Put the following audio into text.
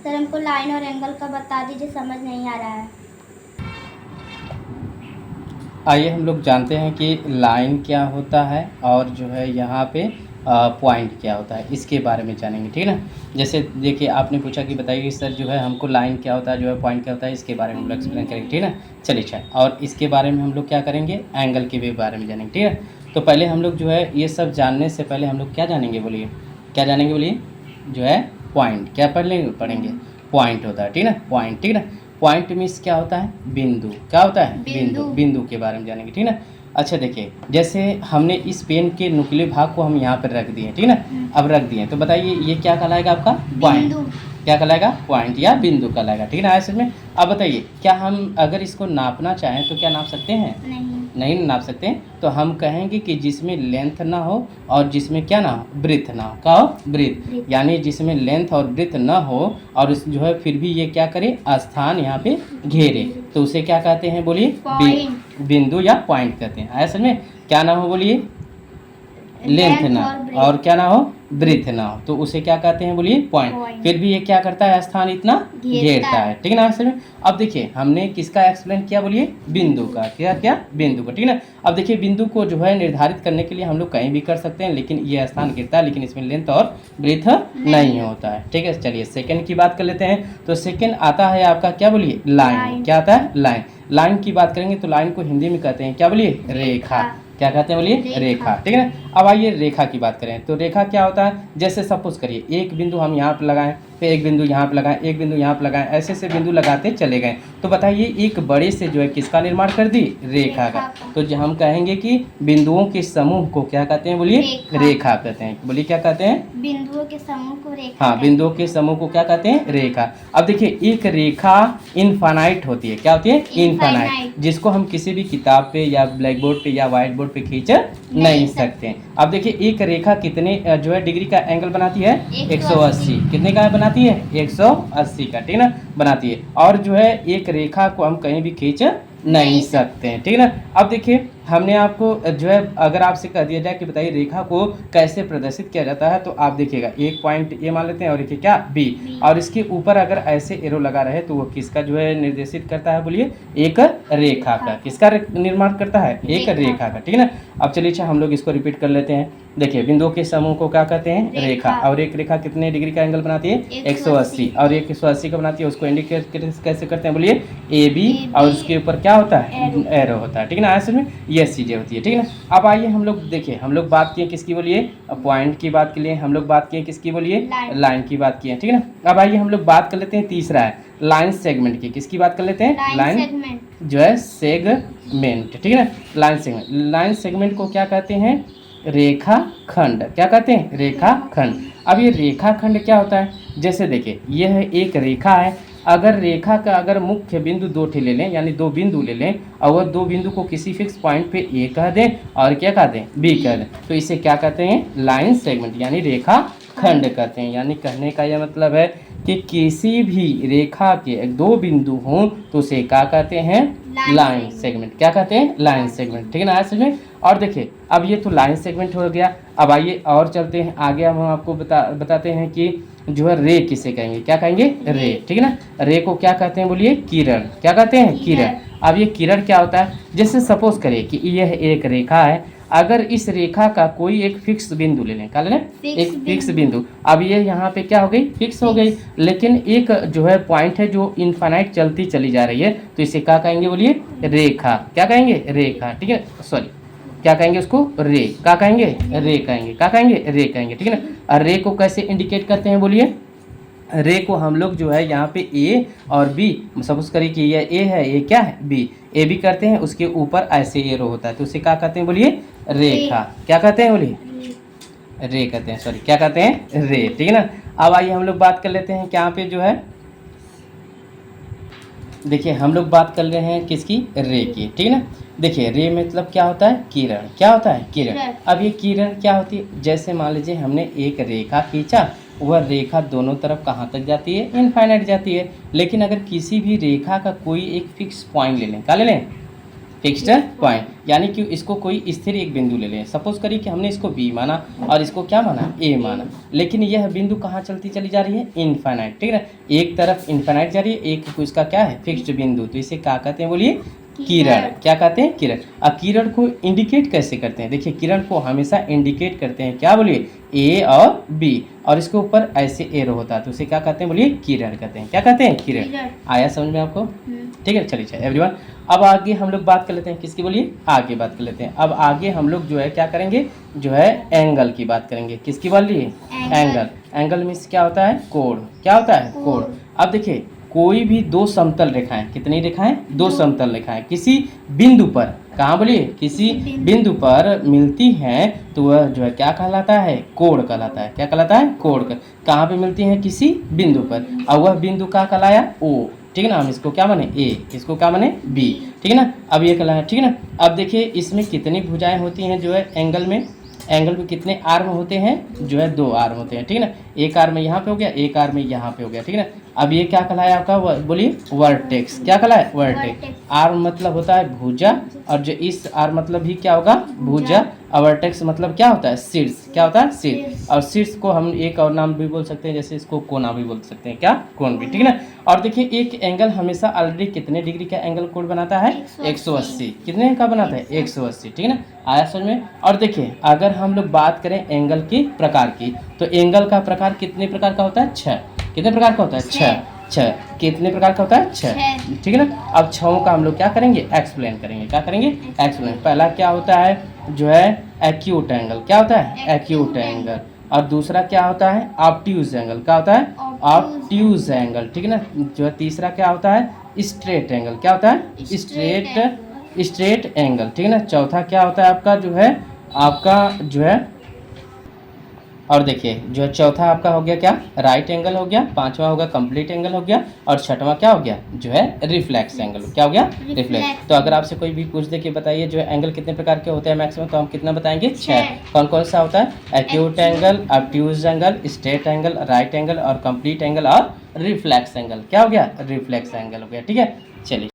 Sir हमको line और angle का बता दीजिए, समझ नहीं आ रहा है। आइए हम लोग जानते हैं कि लाइन क्या होता है और जो है यहाँ पे पॉइंट क्या होता है, इसके बारे में जानेंगे, ठीक है ना। जैसे देखिए आपने पूछा कि बताइए कि सर जो है हमको लाइन क्या होता है, जो है पॉइंट क्या होता है, इसके बारे में हम लोग एक्सप्लेन करेंगे, ठीक है ना। चलिए अच्छा, और इसके बारे में हम लोग क्या करेंगे, एंगल के भी बारे में जानेंगे, ठीक है। तो पहले हम लोग जो है ये सब जानने से पहले हम लोग क्या जानेंगे, बोलिए क्या जानेंगे, बोलिए जो है पॉइंट क्या पढ़ेंगे, पॉइंट होता है, ठीक है ना, पॉइंट, ठीक है ना। पॉइंट मीन्स क्या होता है, बिंदु, क्या होता है, बिंदु, बिंदु के बारे में जानेंगे, ठीक है ना। अच्छा देखिए, जैसे हमने इस पेन के नुकीले भाग को हम यहाँ पर रख दिए, ठीक है ना, अब रख दिए, तो बताइए ये क्या कहलाएगा आपका, पॉइंट, क्या कहलाएगा, पॉइंट या बिंदु कहलाएगा, ठीक है ना। ऐसे में अब बताइए क्या हम अगर इसको नापना चाहें तो क्या नाप सकते हैं, नहीं नाप सकते हैं। तो हम कहेंगे कि जिसमें लेंथ ना हो और जिसमें क्या ना हो, ब्रेथ ना हो, क्या हो, ब्रेथ, यानी जिसमें लेंथ और ब्रेथ ना हो और जो है फिर भी ये क्या करे, स्थान यहाँ पे घेरे, तो उसे क्या कहते हैं, बोलिए बिंदु या पॉइंट कहते हैं। ऐसे में क्या ना हो, बोलिए लेंथ ना और क्या ना हो, ब्रेथ ना हो, तो उसे क्या कहते हैं, बोलिए पॉइंट। फिर भी ये क्या करता है, स्थान इतना घेरता है, ठीक है ना। ऐसे में अब देखिए हमने किसका एक्सप्लेन किया, बोलिए बिंदु का, क्या क्या, बिंदु का, ठीक है ना। अब देखिए बिंदु को जो है निर्धारित करने के लिए हम लोग कहीं भी कर सकते हैं, लेकिन ये स्थान घेरता है, लेकिन इसमें लेंथ और ब्रेथ नहीं होता है, ठीक है। चलिए सेकंड की बात कर लेते हैं। तो सेकंड आता है आपका क्या, बोलिए लाइन, क्या आता है, लाइन। लाइन की बात करेंगे तो लाइन को हिंदी में कहते हैं क्या, बोलिए रेखा, क्या कहते हैं, बोलिए रेखा, ठीक है ना। अब आइए रेखा की बात करें तो रेखा क्या होता है, जैसे सपोज करिए एक बिंदु हम यहाँ पर लगाएं, फिर एक बिंदु यहाँ पर लगाएं, एक बिंदु यहाँ पर लगाएं, ऐसे से बिंदु लगाते चले गए, तो बताइए एक बड़े से जो है किसका निर्माण कर दी, रेखा का। तो जो हम कहेंगे कि बिंदुओं के समूह को क्या कहते हैं, बोलिए रेखा कहते हैं, बोलिए क्या कहते हैं, बिंदुओं के समूह को रेखा, हाँ बिंदुओं के समूह को क्या कहते हैं, रेखा। अब देखिए एक रेखा इनफाइनाइट होती है, क्या होती है, इनफाइनाइट, जिसको हम किसी भी किताब पे या ब्लैक बोर्ड पे या व्हाइट बोर्ड पे खींच नहीं सकते। अब देखिए एक रेखा कितने जो है डिग्री का एंगल बनाती है, 180, कितने का बनाती है, 180 का, ठीक है ना, बनाती है। और जो है एक रेखा को हम कहीं भी खींच नहीं सकते हैं, ठीक है ना। अब देखिए हमने आपको जो है अगर आपसे कह दिया जाए कि बताइए रेखा को कैसे प्रदर्शित किया जाता है, तो आप देखिएगा एक पॉइंट ए मान लेते हैं और एक क्या, बी, और इसके ऊपर अगर ऐसे एरो लगा रहे तो वो किसका जो है निर्देशित करता है, बोलिए एक रेखा का, किसका निर्माण करता है, एक रेखा का, ठीक है ना। अब चलिए अच्छा हम लोग इसको रिपीट कर लेते हैं। देखिए बिंदुओं के समूह को क्या कहते हैं, रेखा, और एक रेखा कितने डिग्री का एंगल बनाती है, 180, और 180 का बनाती है, उसको इंडिकेट कैसे करते हैं, बोलिए ए बी, और उसके ऊपर क्या होता है, एरो होता है, ठीक है ना। ऐसे में ये चीज़ें होती है, ठीक है ना। अब आइए हम लोग देखिए, हम लोग बात किए किसकी, बोलिए पॉइंट की बात के लिए, हम लोग बात किए किसकी, बोलिए लाइन की बात किए, ठीक है ना। अब आइए हम लोग बात कर लेते हैं, तीसरा है लाइन सेगमेंट की, किसकी बात कर लेते हैं, लाइन जो है सेगमेंट, ठीक है ना, लाइन सेगमेंट। लाइन सेगमेंट को क्या कहते हैं, रेखा खंड, क्या कहते हैं, रेखा खंड। अब ये रेखा खंड क्या होता है, जैसे देखिए यह एक रेखा है, अगर रेखा का अगर मुख्य बिंदु दो ठे ले लें, यानी दो बिंदु ले लें, और वह दो बिंदु को किसी फिक्स पॉइंट पे ए कह दें और क्या कह दें, बी कह दें, तो इसे क्या कहते हैं, लाइन सेगमेंट, यानी रेखा खंड कहते हैं। यानी कहने का यह मतलब है कि किसी भी रेखा के दो बिंदु हों तो उसे क्या कहते हैं, लाइन सेगमेंट, क्या कहते हैं, लाइन सेगमेंट, ठीक है ना। ऐसे में और देखिए अब ये तो लाइन सेगमेंट हो गया। अब आइए और चलते हैं आगे, हम आपको बताते हैं कि जो है रे किसे कहेंगे, क्या कहेंगे, रे, ठीक है ना। रे को क्या कहते हैं, बोलिए किरण, क्या कहते हैं, किरण। अब ये किरण क्या होता है, जैसे सपोज करिए कि यह एक रेखा है, अगर इस रेखा का कोई एक फिक्स बिंदु ले लें, क्या ले लें, एक फिक्स बिंदु। अब ये यहाँ पे क्या हो गई, फिक्स हो गई, लेकिन एक जो है पॉइंट है जो इनफाइनाइट चलती चली जा रही है, तो इसे क्या कहेंगे, बोलिए रेखा, क्या कहेंगे, रेखा, ठीक है, सॉरी क्या कहेंगे उसको, रे, क्या कहेंगे, रे कहेंगे, क्या कहेंगे, रे कहेंगे, ठीक है ना। और रे को कैसे इंडिकेट करते हैं, बोलिए रे को हम लोग जो है यहाँ पे ए और बी, सपोज करिए कि यह ए है, ये क्या है, बी, ए बी करते हैं, उसके ऊपर ऐसे एरो होता है, तो उसे क्या कहते हैं, बोलिए रेखा, क्या कहते हैं, बोलिए रे कहते हैं, सॉरी क्या कहते हैं, रे, ठीक है ना। अब आइए हम लोग बात कर लेते हैं क्या पे जो है, देखिए हम लोग बात कर रहे हैं किसकी, रे की, ठीक है ना। देखिए रे मतलब क्या होता है, किरण, क्या होता है, किरण। अब ये किरण क्या होती है, जैसे मान लीजिए हमने एक रेखा खींचा, वह रेखा दोनों तरफ कहाँ तक जाती है, इनफाइनाइट जाती है, लेकिन अगर किसी भी रेखा का कोई एक फिक्स पॉइंट ले लें, क्या ले लें, फिक्स्ड पॉइंट, यानी कि इसको कोई स्थिर एक बिंदु ले लें। सपोज करिए कि हमने इसको बी माना और इसको क्या माना, ए माना, लेकिन यह बिंदु कहाँ चलती चली जा रही है, इनफाइनाइट, ठीक है ना। एक तरफ इनफाइनाइट जा रही है, एक इसका क्या है, फिक्स्ड बिंदु, तो इसे क्या कहते हैं, बोलिए किरण। क्या कहते हैं, किरण। अब किरण को इंडिकेट कैसे करते हैं, देखिए किरण को हमेशा इंडिकेट करते हैं, क्या बोलिए, ए और बी, और इसके ऊपर ऐसे एरो होता है, तो उसे क्या कहते हैं, बोलिए किरण कहते हैं। क्या कहते हैं, किरण। आया समझ में आपको, ठीक है। चलिए एवरीवन, अब आगे हम लोग बात कर लेते हैं, किसकी, बोलिए, आगे बात कर लेते हैं। अब आगे हम लोग जो है क्या करेंगे, जो है एंगल की बात करेंगे। किसकी बोलिए, एंगल। एंगल मीन्स क्या होता है, कोण। क्या होता है, कोण। अब देखिए कोई भी दो समतल रेखाएं, कितनी रेखाएं, दो समतल रेखाएं किसी बिंदु पर, कहाँ बोलिए, किसी बिंदु पर मिलती हैं, तो वह जो है क्या कहलाता है, कोण कहलाता है। क्या कहलाता है, कोण। कहाँ पे मिलती हैं, किसी बिंदु पर, और वह बिंदु क्या कहलाया, ओ, ठीक है ना। हम इसको क्या माने, ए, इसको क्या माने, बी, ठीक है ना। अब ये कहलाया, ठीक है ना। अब देखिए इसमें कितनी भुजाएं होती हैं जो है एंगल में, एंगल में कितने आर्म होते हैं, जो है 2 आर्म होते हैं, ठीक है ना। एक आर्म यहाँ पे हो गया, एक आर्म यहाँ पे हो गया, ठीक है ना। अब ये क्या कहलाया आपका, बोलिए वर्टेक्स। क्या कहलाया, वर्टेक्स। आर्म मतलब होता है भुजा, और जो इस आर्म मतलब भी क्या होगा, भुजा, और वर्टेक्स मतलब क्या होता है, शीर्ष। क्या होता है, शीर्ष। और शीर्ष को हम एक और नाम भी बोल सकते हैं, जैसे इसको कोना भी बोल सकते हैं, क्या, कोण भी, ठीक है ना। और देखिए एक एंगल हमेशा ऑलरेडी कितने डिग्री का एंगल कोण बनाता है, 180। कितने का बनाता है, 180, ठीक है ना। आया समझ में। और देखिए अगर हम लोग बात करें एंगल की प्रकार की, तो एंगल का प्रकार कितने प्रकार का होता है, 6। कितने प्रकार का होता है, 6। कितने प्रकार का होता है, 6, ठीक है ना। अब 6 का हम लोग क्या करेंगे, एक्सप्लेन करेंगे। क्या करेंगे, एक्सप्लेन। पहला क्या होता है, जो है एक्यूट एंगल। क्या होता है, एक्यूट एंगल। और दूसरा क्या होता है, ऑब्ट्यूज एंगल। क्या होता है, ऑब्ट्यूज एंगल, ठीक है ना। जो है तीसरा क्या होता है, स्ट्रेट एंगल। क्या होता है, स्ट्रेट एंगल, ठीक है ना। चौथा क्या होता है आपका, जो है आपका जो है, और देखिए जो है चौथा आपका हो गया क्या, राइट एंगल हो गया, पांचवा होगा कंप्लीट एंगल हो गया, और छठवां क्या हो गया, जो है रिफ्लेक्स एंगल। क्या हो गया, रिफ्लेक्स। तो अगर आपसे कोई भी पूछ दे कि बताइए जो है एंगल कितने प्रकार के होते हैं मैक्सिमम, तो हम कितना बताएंगे, 6। कौन कौन सा होता है, acute angle, obtuse angle, straight angle, right angle, और कंप्लीट एंगल, और रिफ्लेक्स एंगल। क्या हो गया, रिफ्लेक्स एंगल हो गया, ठीक है। चलिए।